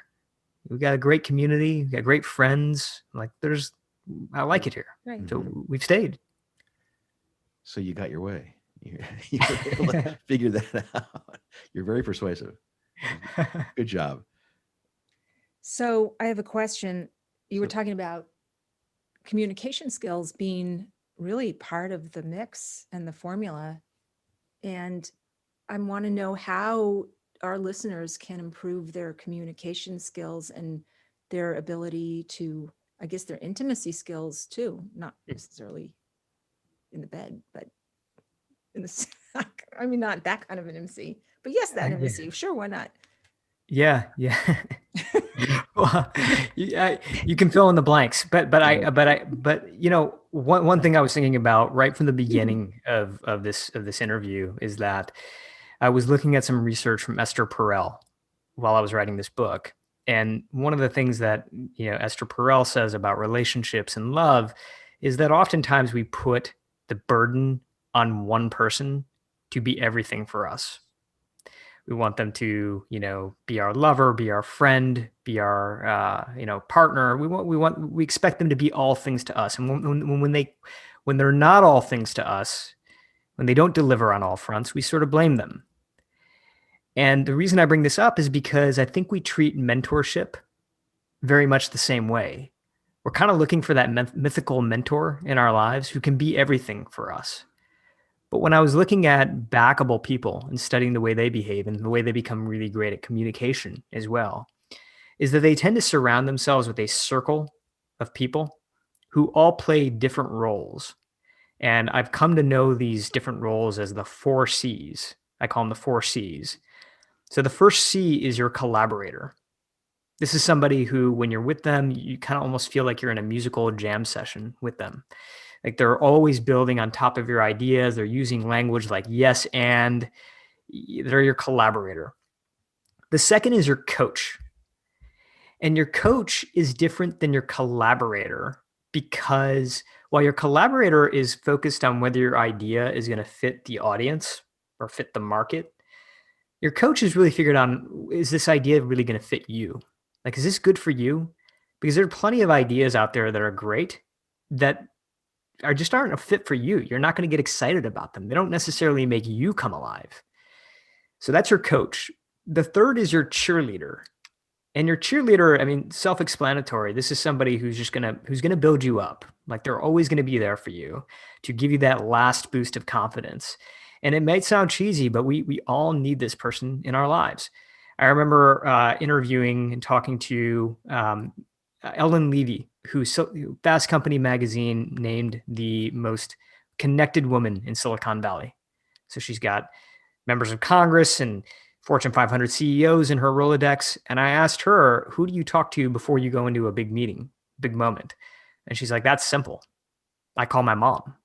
We've got a great community, we've got great friends. Like, I like it here. Right. So we've stayed. So you got your way. You were able to figure that out. You're very persuasive. Good job. So I have a question. You were talking about communication skills being really part of the mix and the formula. And I want to know how our listeners can improve their communication skills and their ability to, I guess, their intimacy skills too, not necessarily in the bed, but in the, I mean, not that kind of an intimacy, but yes, that intimacy. Sure, why not? Yeah. Well, you can fill in the blanks, but one thing I was thinking about right from the beginning of this interview is that I was looking at some research from Esther Perel while I was writing this book. And one of the things that, Esther Perel says about relationships and love is that oftentimes we put the burden on one person to be everything for us. We want them to, be our lover, be our friend, be our, partner. We expect them to be all things to us. And when they're not all things to us, when they don't deliver on all fronts, we sort of blame them. And the reason I bring this up is because I think we treat mentorship very much the same way. We're kind of looking for that mythical mentor in our lives who can be everything for us. But when I was looking at backable people and studying the way they behave and the way they become really great at communication as well, is that they tend to surround themselves with a circle of people who all play different roles. And I've come to know these different roles as the 4 C's. I call them the 4 C's. So the first C is your collaborator. This is somebody who, when you're with them, you kind of almost feel like you're in a musical jam session with them. Like, they're always building on top of your ideas. They're using language like yes, and they're your collaborator. The second is your coach. And your coach is different than your collaborator, because while your collaborator is focused on whether your idea is going to fit the audience or fit the market, your coach is really figured on, is this idea really going to fit you? Like, is this good for you? Because there are plenty of ideas out there that are great that aren't a fit for you. You're not going to get excited about them. They don't necessarily make you come alive. So that's your coach. The third is your cheerleader. And your cheerleader, I mean, self-explanatory. This is somebody who's going to build you up. Like, they're always going to be there for you to give you that last boost of confidence. And it might sound cheesy, but we all need this person in our lives. I remember interviewing and talking to Ellen Levy, who Fast Company magazine named the most connected woman in Silicon Valley. So she's got members of Congress and Fortune 500 CEOs in her Rolodex. And I asked her, who do you talk to before you go into a big meeting, big moment? And she's like, that's simple. I call my mom.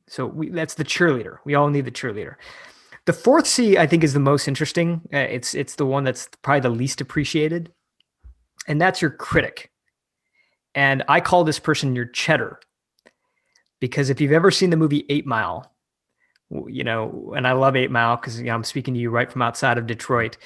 So that's the cheerleader. We all need the cheerleader. The fourth C, I think, is the most interesting. It's the one that's probably the least appreciated. And that's your critic. And I call this person your cheddar. Because if you've ever seen the movie 8 Mile, and I love 8 Mile because I'm speaking to you right from outside of Detroit.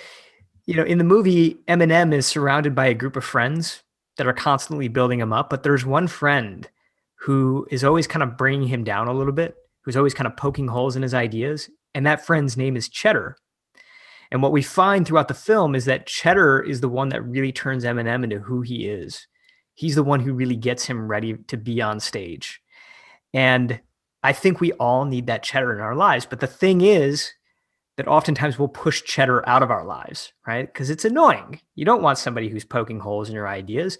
In the movie, Eminem is surrounded by a group of friends that are constantly building him up, but there's one friend who is always kind of bringing him down a little bit, who's always kind of poking holes in his ideas, and that friend's name is Cheddar. And what we find throughout the film is that Cheddar is the one that really turns Eminem into who he is. He's the one who really gets him ready to be on stage. And I think we all need that cheddar in our lives. But the thing is that oftentimes we'll push cheddar out of our lives, right? Because it's annoying. You don't want somebody who's poking holes in your ideas.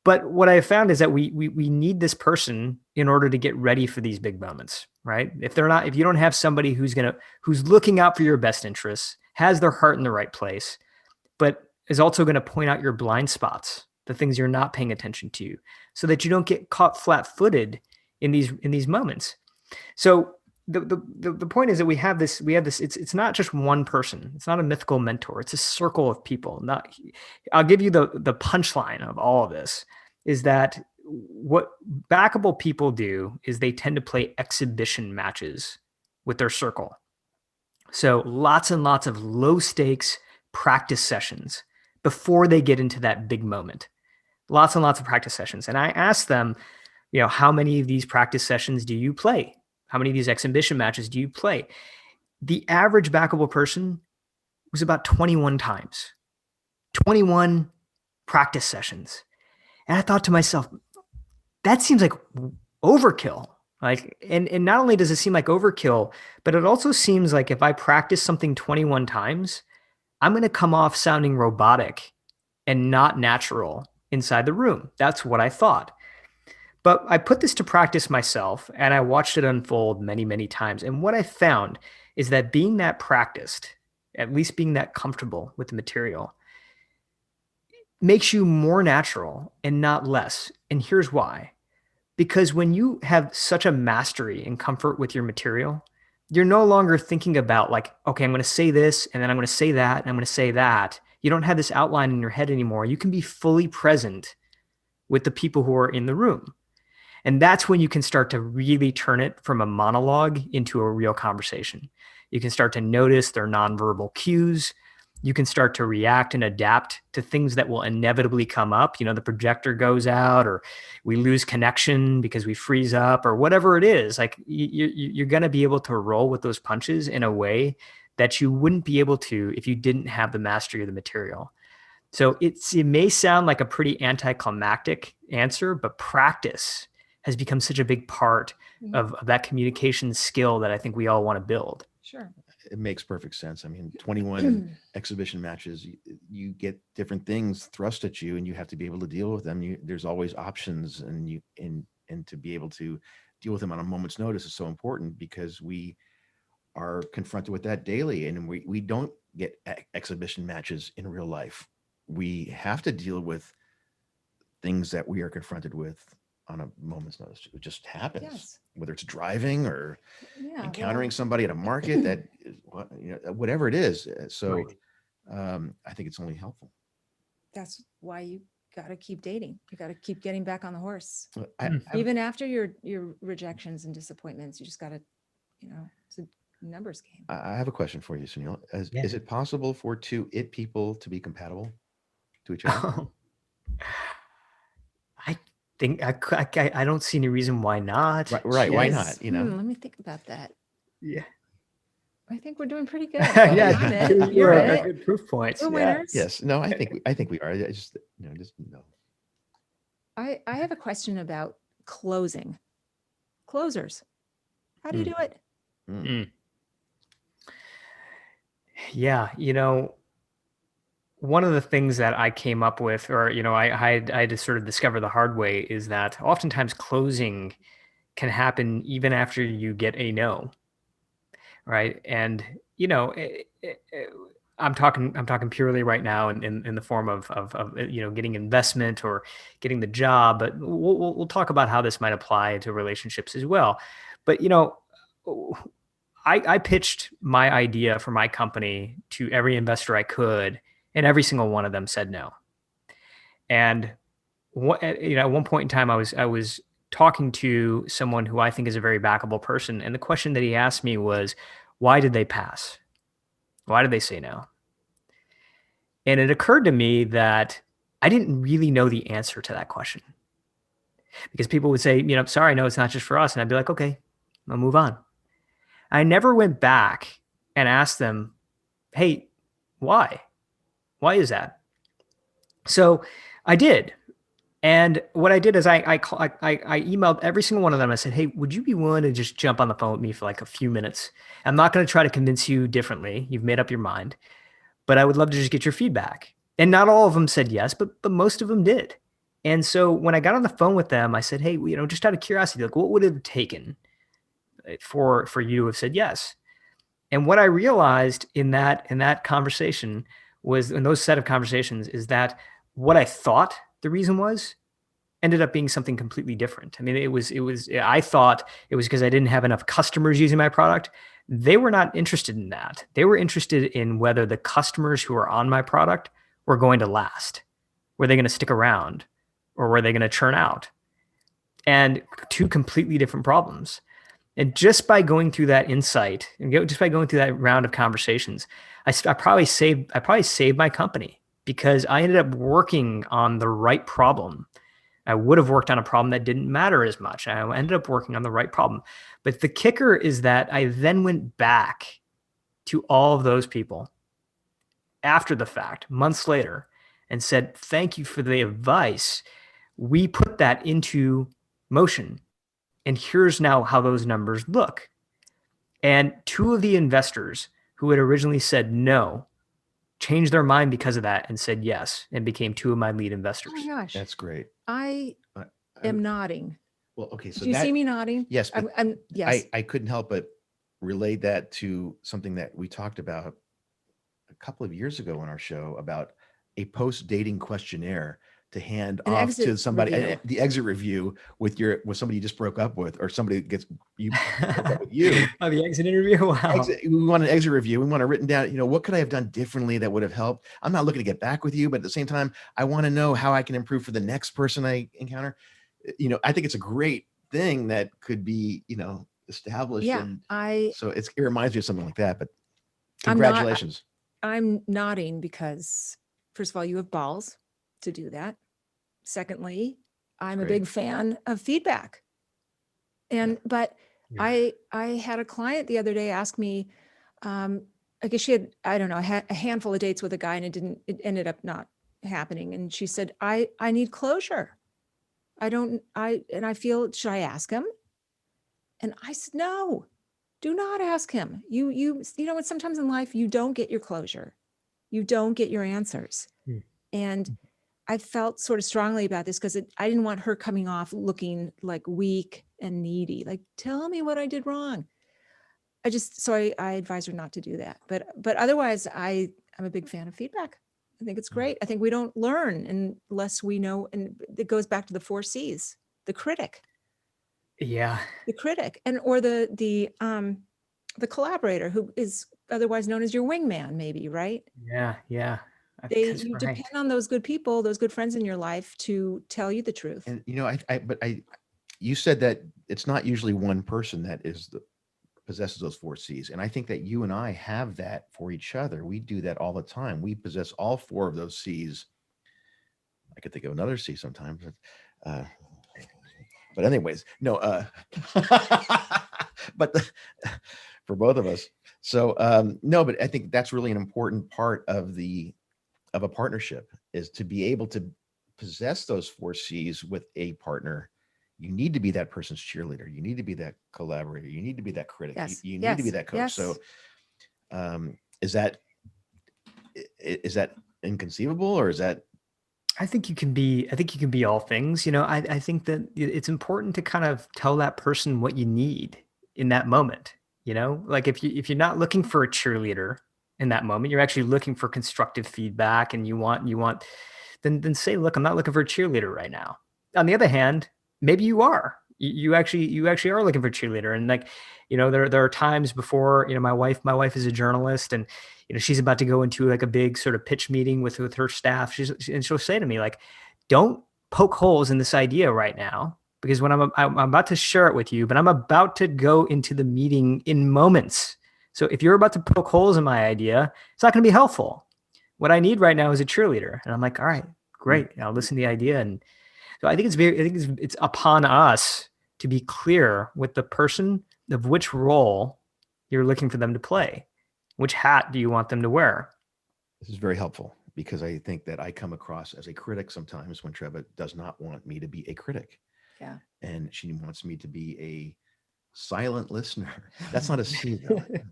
But what I found is that we need this person in order to get ready for these big moments, right? If you don't have somebody who's looking out for your best interests, has their heart in the right place, but is also going to point out your blind spots, the things you're not paying attention to, so that you don't get caught flat-footed in these moments. So the point is that we have this, it's not just one person. It's not a mythical mentor. It's a circle of people. I'll give you the punchline of all of this is that what backable people do is they tend to play exhibition matches with their circle. So lots and lots of low stakes practice sessions before they get into that big moment. Lots and lots of practice sessions. And I asked them, how many of these practice sessions do you play? How many of these exhibition matches do you play? The average backable person was about 21 times, 21 practice sessions. And I thought to myself, that seems like overkill. And not only does it seem like overkill, but it also seems like if I practice something 21 times, I'm going to come off sounding robotic and not natural inside the room. That's what I thought. But I put this to practice myself and I watched it unfold many, many times. And what I found is that being that practiced, at least being that comfortable with the material, makes you more natural and not less. And here's why. Because when you have such a mastery and comfort with your material, you're no longer thinking about like, okay, I'm going to say this and then I'm going to say that and I'm going to say that. You don't have this outline in your head anymore. You can be fully present with the people who are in the room. And that's when you can start to really turn it from a monologue into a real conversation. You can start to notice their nonverbal cues. You can start to react and adapt to things that will inevitably come up. The projector goes out or we lose connection because we freeze up or whatever it is. Like you're going to be able to roll with those punches in a way that you wouldn't be able to if you didn't have the mastery of the material. So it may sound like a pretty anticlimactic answer, but practice has become such a big part of that communication skill that I think we all want to build. Sure. It makes perfect sense. I mean, 21 exhibition matches, you get different things thrust at you and you have to be able to deal with them. There's always options and to be able to deal with them on a moment's notice is so important because we are confronted with that daily and we don't get exhibition matches in real life. We have to deal with things that we are confronted with on a moment's notice. It just happens, yes. Whether it's driving or encountering somebody at a market that, whatever it is. So right. I think it's only helpful. that's why you got to keep dating. You got to keep getting back on the horse. I- Even after your rejections and disappointments, you just got to, it's a numbers game. I have a question for you, Sunil. Yeah. Is it possible for two it people to be compatible to each other? I think I don't see any reason why not. Right. Why Jeez. not? You know, Let me think about that. Yeah. I think we're doing pretty good. Yeah, I'm in it. you You're are in a it. good proof points. We're Yeah. winners. yes. No, I think we are. I just, no. I have a question about closing. Closers. How do you do it? Yeah, one of the things that I came up with, or I had to sort of discover the hard way, is that oftentimes closing can happen even after you get a no, right? And I'm talking purely right now in the form of getting investment or getting the job, but we'll talk about how this might apply to relationships as well. But I pitched my idea for my company to every investor I could, and every single one of them said no. And at one point in time, I was talking to someone who I think is a very backable person, and the question that he asked me was, "Why did they pass? Why did they say no?" And it occurred to me that I didn't really know the answer to that question, because people would say, "Sorry, no, it's not just for us," and I'd be like, "Okay, I'll move on." I never went back and asked them, "Hey, why? Why is that?" So I did. And what I did is I emailed every single one of them. I said, "Hey, would you be willing to just jump on the phone with me for like a few minutes? I'm not going to try to convince you differently. You've made up your mind, but I would love to just get your feedback." And not all of them said yes, but most of them did. And so when I got on the phone with them, I said, "Hey, just out of curiosity, like, what would it have taken for you to have said yes?" And what I realized in that conversation was, in those set of conversations, is that what I thought the reason was ended up being something completely different. I mean, I thought it was because I didn't have enough customers using my product. They were not interested in that. They were interested in whether the customers who are on my product were going to last. Were they going to stick around, or were they going to churn out? And two completely different problems. And just by going through that insight, and just by going through that round of conversations, I probably saved my company, because I ended up working on the right problem. I would have worked on a problem that didn't matter as much. I ended up working on the right problem. But the kicker is that I then went back to all of those people after the fact, months later, and said, "Thank you for the advice. We put that into motion. And here's now how those numbers look." And two of the investors who had originally said no changed their mind because of that and said yes, and became two of my lead investors. Oh my gosh. That's great. I I- am nodding. Well, okay. So Do you see me nodding? Yes, but yes. I couldn't help but relate that to something that we talked about a couple of years ago on our show, about a post-dating questionnaire to hand An off exit to somebody, review. the exit review with somebody you just broke up with, or somebody gets you broke up with you. Oh, the exit interview. Wow. We want an exit review. We want it written down. What could I have done differently that would have helped? I'm not looking to get back with you, but at the same time, I want to know how I can improve for the next person I encounter. I think it's a great thing that could be, established. Yeah, And so it reminds me of something like that. But I'm not- congratulations. I'm nodding because, first of all, you have balls to do that. Secondly, I'm a Great. big fan of feedback. But Yeah. I had a client the other day ask me, I guess she had, I don't know, a handful of dates with a guy, and it ended up not happening. And she said, I need closure. I feel, should I ask him? And I said, no, do not ask him. You know what, sometimes in life, you don't get your closure. You don't get your answers. And I felt sort of strongly about this because I didn't want her coming off looking like weak and needy. Like, tell me what I did wrong. So I advise her not to do that. But otherwise, I'm a big fan of feedback. I think it's great. I think we don't learn unless we know, and it goes back to the 4 C's: the critic, Yeah. or the collaborator, who is otherwise known as your wingman, maybe, right? Yeah. Yeah. That's You right. depend on those good people, those good friends in your life to tell you the truth. And you said that it's not usually one person that possesses those 4 C's. And I think that you and I have that for each other. We do that all the time. We possess all 4 of those C's. I could think of another C sometimes. Uh, but anyways, no, but for both of us. So no, but I think that's really an important part of a partnership, is to be able to possess those 4 C's with a partner. You need to be that person's cheerleader. You need to be that collaborator. You need to be that critic. Yes. You need to be that coach. Yes. So is that inconceivable, or is that? I think you can be all things. I think that it's important to kind of tell that person what you need in that moment. Like if you're not looking for a cheerleader in that moment, you're actually looking for constructive feedback, and you want, then say, look, I'm not looking for a cheerleader right now. On the other hand, maybe you are. You actually are looking for a cheerleader, and like, there are times before, my wife is a journalist, and she's about to go into like a big sort of pitch meeting with her staff. And she'll say to me like, don't poke holes in this idea right now, because when I'm about to share it with you, but I'm about to go into the meeting in moments. So if you're about to poke holes in my idea, it's not going to be helpful. What I need right now is a cheerleader. And I'm like, all right, great. I'll listen to the idea. And so I think it's upon us to be clear with the person of which role you're looking for them to play. Which hat do you want them to wear? This is very helpful, because I think that I come across as a critic sometimes when Treva does not want me to be a critic. Yeah. And she wants me to be a silent listener. That's not a C though. But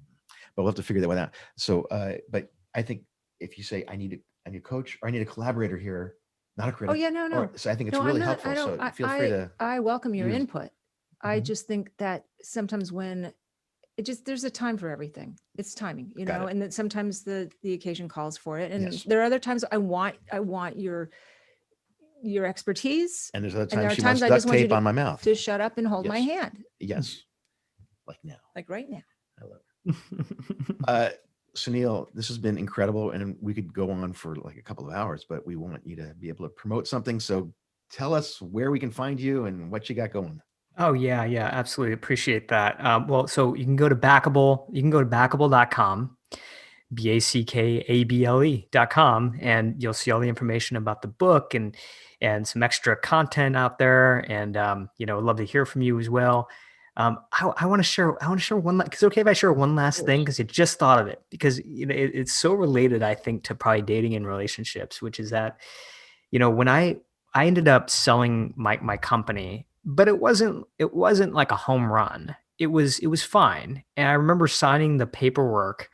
we'll have to figure that one out. So, but I think if you say I need a coach, or I need a collaborator here, not a critic. Oh yeah, no. So I think it's No, really I'm not, helpful. So feel free to. I welcome your use- input. I Mhm. just think that sometimes when there's a time for everything. It's timing, Got it. and that sometimes the occasion calls for it. And Yes. there are other times I want your expertise. And there's other And there times are she times wants I just duct want you tape on my mouth. to shut up and hold my Yes. hand, Yes. Like now. like right now. I love it. Suneel, this has been incredible, and we could go on for like a couple of hours, but we want you to be able to promote something. So tell us where we can find you and what you got going. Oh yeah, absolutely. Appreciate that. Well, so you can go to Backable. You can go to backable.com, BACKABLE.com, and you'll see all the information about the book and some extra content out there. And I'd love to hear from you as well. I want to share one. Because okay if I share one last thing, because I just thought of it, because it's so related, I think, to probably dating and relationships, which is that when I ended up selling my company, but it wasn't like a home run. It was fine. And I remember signing the paperwork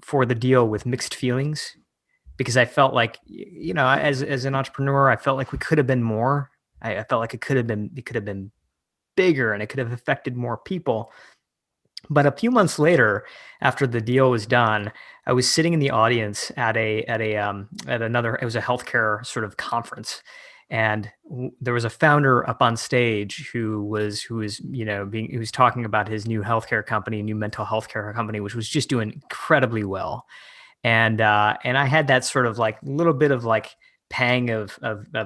for the deal with mixed feelings, because I felt like, as an entrepreneur, I felt like we could have been more. I felt like it could have been bigger, and it could have affected more people. But a few months later, after the deal was done, I was sitting in the audience at another, it was a healthcare sort of conference. And there was a founder up on stage who was talking about his new healthcare company, new mental health care company, which was just doing incredibly well. And I had that sort of like little bit of like pang of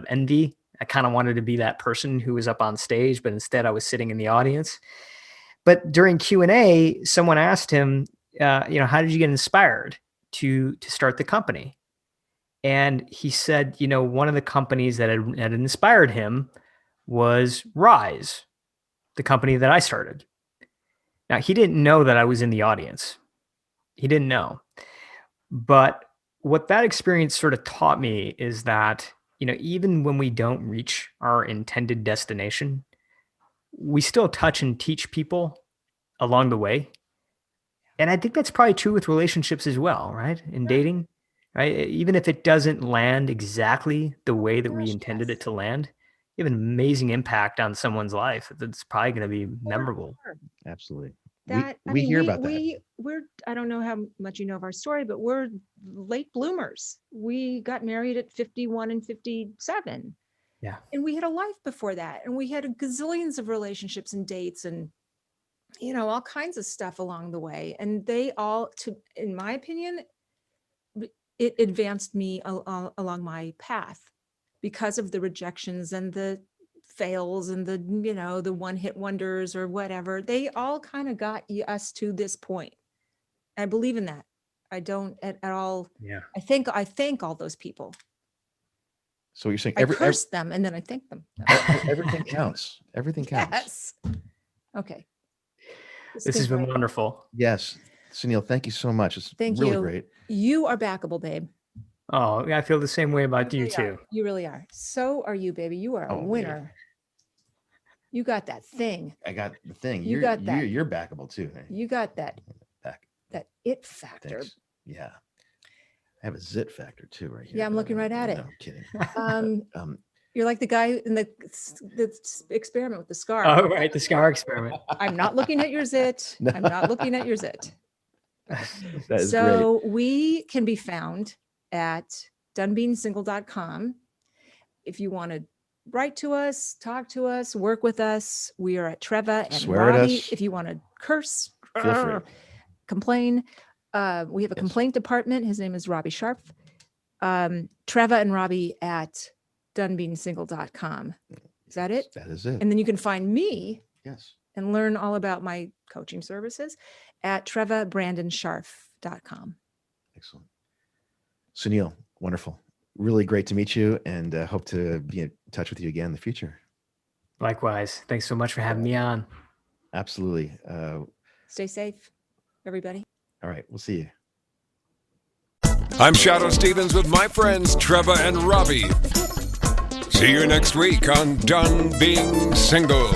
envy. I kind of wanted to be that person who was up on stage, but instead I was sitting in the audience. But during Q&A, someone asked him, how did you get inspired to start the company? And he said, one of the companies that had inspired him was Rise, the company that I started. Now, he didn't know that I was in the audience. He didn't know. But what that experience sort of taught me is that, even when we don't reach our intended destination, we still touch and teach people along the way. And I think that's probably true with relationships as well, right? In dating, right? Even if it doesn't land exactly the way that we intended it to land, you have an amazing impact on someone's life that's probably going to be memorable. Absolutely. We hear about that. We're, I don't know how much you know of our story, but we're late bloomers. We got married at 51 and 57. Yeah. And we had a life before that. And we had gazillions of relationships and dates and, all kinds of stuff along the way. And they all, in my opinion, it advanced me along my path because of the rejections and the fails and the, the one hit wonders or whatever. They all kind of got us to this point. I believe in that. I don't at all. Yeah. I thank all those people. So you're saying I curse them and then I thank them. everything counts. Everything counts. Yes. Okay. This has been wonderful. Yes. Suneel, thank you so much. It's Thank really you. great. You are backable, babe. Oh, I feel the same way about you too. You really are. So are you, baby. You are a Oh, winner. You got that thing. I got the thing. You got that. You're backable too. You got that it factor. Thanks. Yeah. I have a zit factor too right here. Yeah, I'm looking right at it. No, I'm kidding. You're like the guy in the experiment with the scar. Oh, right. The scar experiment. I'm not looking at your zit. No. I'm not looking at your zit. That is So we can be found at donebeingsingle.com. If you want to write to us, talk to us, work with us, we are at Treva and Swear at Robbie. us. If you want to curse, Feel free. complain, we have a Yes. complaint department. His name is Robbie Sharp. Treva and Robbie at donebeingsingle.com. Is that it? That is it. And then you can find me Yes. and learn all about my coaching services at trevabrandonsharf.com. Excellent. Suneel, wonderful. Really great to meet you, and hope to be in touch with you again in the future. Likewise. Thanks so much for having me on. Absolutely. Stay safe, everybody. All right. We'll see you. I'm Shadow Stevens with my friends Treva and Robbie. See you next week on Done Being Single.